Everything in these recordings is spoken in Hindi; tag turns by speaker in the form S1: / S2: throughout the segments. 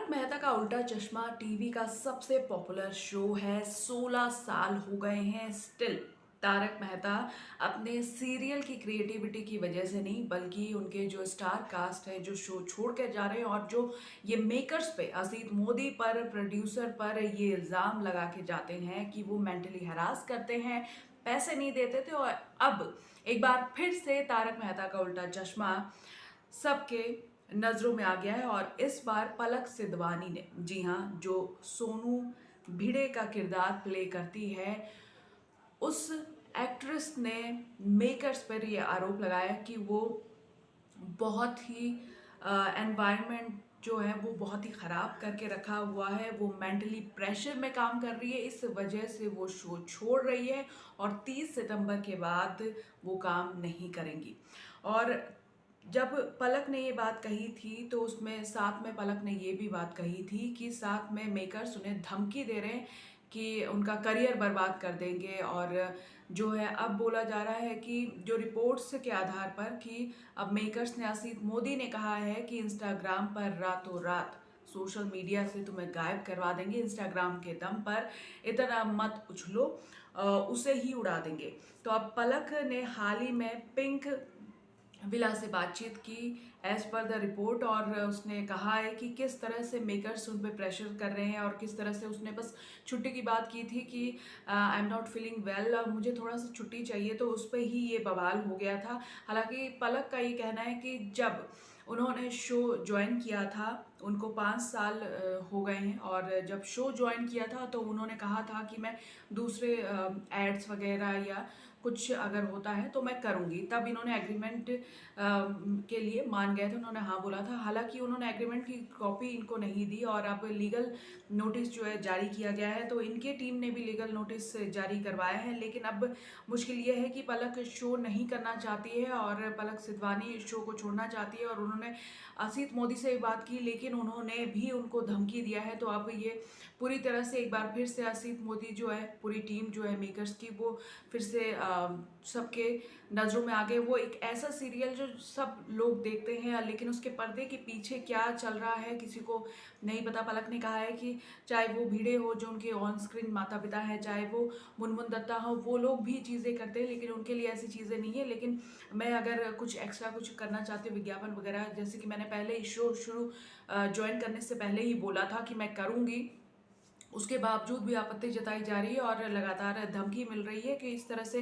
S1: तारक मेहता का उल्टा चश्मा टीवी का सबसे पॉपुलर शो है। 16 साल हो गए हैं स्टिल। तारक मेहता अपने सीरियल की क्रिएटिविटी की वजह से नहीं, बल्कि उनके जो स्टार कास्ट है जो शो छोड़ कर जा रहे हैं, और जो ये मेकर्स पे, असीत मोदी पर, प्रोड्यूसर पर ये इल्ज़ाम लगा के जाते हैं कि वो मेंटली हरास करते हैं, पैसे नहीं देते थे। और अब एक बार फिर से तारक मेहता का उल्टा चश्मा सबके नज़रों में आ गया है। और इस बार पलक सिदवानी ने, जी हाँ, जो सोनू भिड़े का किरदार प्ले करती है, उस एक्ट्रेस ने मेकर्स पर ये आरोप लगाया कि वो बहुत ही एनवायरनमेंट जो है वो बहुत ही ख़राब करके रखा हुआ है। वो मेंटली प्रेशर में काम कर रही है, इस वजह से वो शो छोड़ रही है और 30 सितंबर के बाद वो काम नहीं करेंगी। और जब पलक ने ये बात कही थी तो उसमें साथ में पलक ने ये भी बात कही थी कि साथ में मेकर्स उन्हें धमकी दे रहे हैं कि उनका करियर बर्बाद कर देंगे। और जो है अब बोला जा रहा है कि जो रिपोर्ट्स के आधार पर कि अब मेकर्स ने, असीत मोदी ने कहा है कि इंस्टाग्राम पर रातों रात सोशल मीडिया से तुम्हें गायब करवा देंगे। इंस्टाग्राम के दम पर इतना मत उछलो, उसे ही उड़ा देंगे। तो अब पलक ने हाल ही में पिंक विला से बातचीत की एज पर द रिपोर्ट, और उसने कहा है कि किस तरह से मेकर्स उन पर प्रेशर कर रहे हैं, और किस तरह से उसने बस छुट्टी की बात की थी कि I am not feeling well, मुझे थोड़ा सा छुट्टी चाहिए, तो उस पर ही ये बवाल हो गया था। हालांकि पलक का ये कहना है कि जब उन्होंने शो ज्वाइन किया था, उनको 5 साल हो गए हैं, और जब शो ज्वाइन किया था तो उन्होंने कहा था कि मैं दूसरे एड्स वगैरह या कुछ अगर होता है तो मैं करूँगी। तब इन्होंने एग्रीमेंट के लिए मान गए थे, उन्होंने हाँ बोला था। हालांकि उन्होंने एग्रीमेंट की कॉपी इनको नहीं दी, और अब लीगल नोटिस जो है जारी किया गया है। तो इनके टीम ने भी लीगल नोटिस जारी करवाया है। लेकिन अब मुश्किल ये है कि पलक शो नहीं करना चाहती है, और पलक सिदवानी शो को छोड़ना चाहती है। और उन्होंने असीत मोदी से बात की, लेकिन उन्होंने भी उनको धमकी दिया है। तो अब ये पूरी तरह से एक बार फिर से असीत मोदी जो है, पूरी टीम जो है मेकर्स की, वो फिर से सबके नज़रों में आ गए। वो एक ऐसा सीरियल जो सब लोग देखते हैं, लेकिन उसके पर्दे के पीछे क्या चल रहा है किसी को नहीं पता। पलक ने कहा है कि चाहे वो भिड़े हो जो उनके ऑन स्क्रीन माता पिता है, चाहे वो मुनमुन दत्ता हो, वो लोग भी चीज़ें करते हैं, लेकिन उनके लिए ऐसी चीज़ें नहीं है। लेकिन मैं अगर कुछ एक्स्ट्रा कुछ करना चाहती हूँ, विज्ञापन वगैरह, जैसे कि मैंने पहले ही शो शुरू ज्वाइन करने से पहले ही बोला था कि मैं करूँगी, उसके बावजूद भी आपत्ति जताई जा रही है और लगातार धमकी मिल रही है कि इस तरह से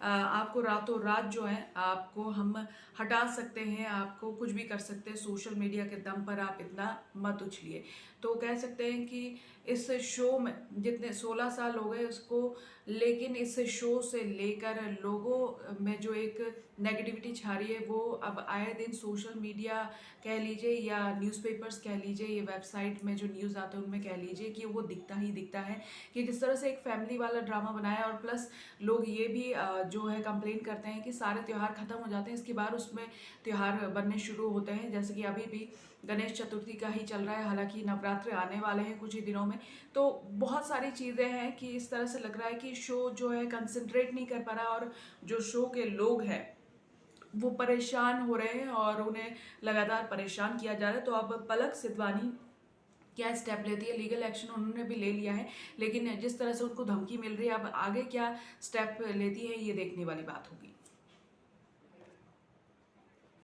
S1: आपको रातों रात जो है आपको हम हटा सकते हैं, आपको कुछ भी कर सकते हैं, सोशल मीडिया के दम पर आप इतना मत उछलिए। तो कह सकते हैं कि इस शो में जितने 16 साल हो गए उसको, लेकिन इस शो से लेकर लोगों में जो एक नेगेटिविटी छा रही है, वो अब आए दिन सोशल मीडिया कह लीजिए या न्यूज़पेपर्स कह लीजिए, ये वेबसाइट में जो न्यूज़ आते हैं उनमें कह लीजिए, कि वो दिखता ही दिखता है कि किस तरह से एक फैमिली वाला ड्रामा बनाया। और प्लस लोग ये भी जो है कंप्लेन करते हैं कि सारे त्यौहार ख़त्म हो जाते हैं, इसके बाद उसमें त्यौहार बनने शुरू होते हैं। जैसे कि अभी भी गणेश चतुर्थी का ही चल रहा है, हालांकि नवरात्रि आने वाले हैं कुछ ही दिनों में। तो बहुत सारी चीज़ें हैं कि इस तरह से लग रहा है कि शो जो है कंसंट्रेट नहीं कर पा रहा, और जो शो के लोग हैं वो परेशान हो रहे हैं और उन्हें लगातार परेशान किया जा रहा है। तो अब पलक सिदवानी क्या स्टेप लेती है, लीगल एक्शन उन्होंने भी ले लिया है, लेकिन जिस तरह से उनको धमकी मिल रही है, अब आगे क्या स्टेप लेती है ये देखने वाली बात होगी।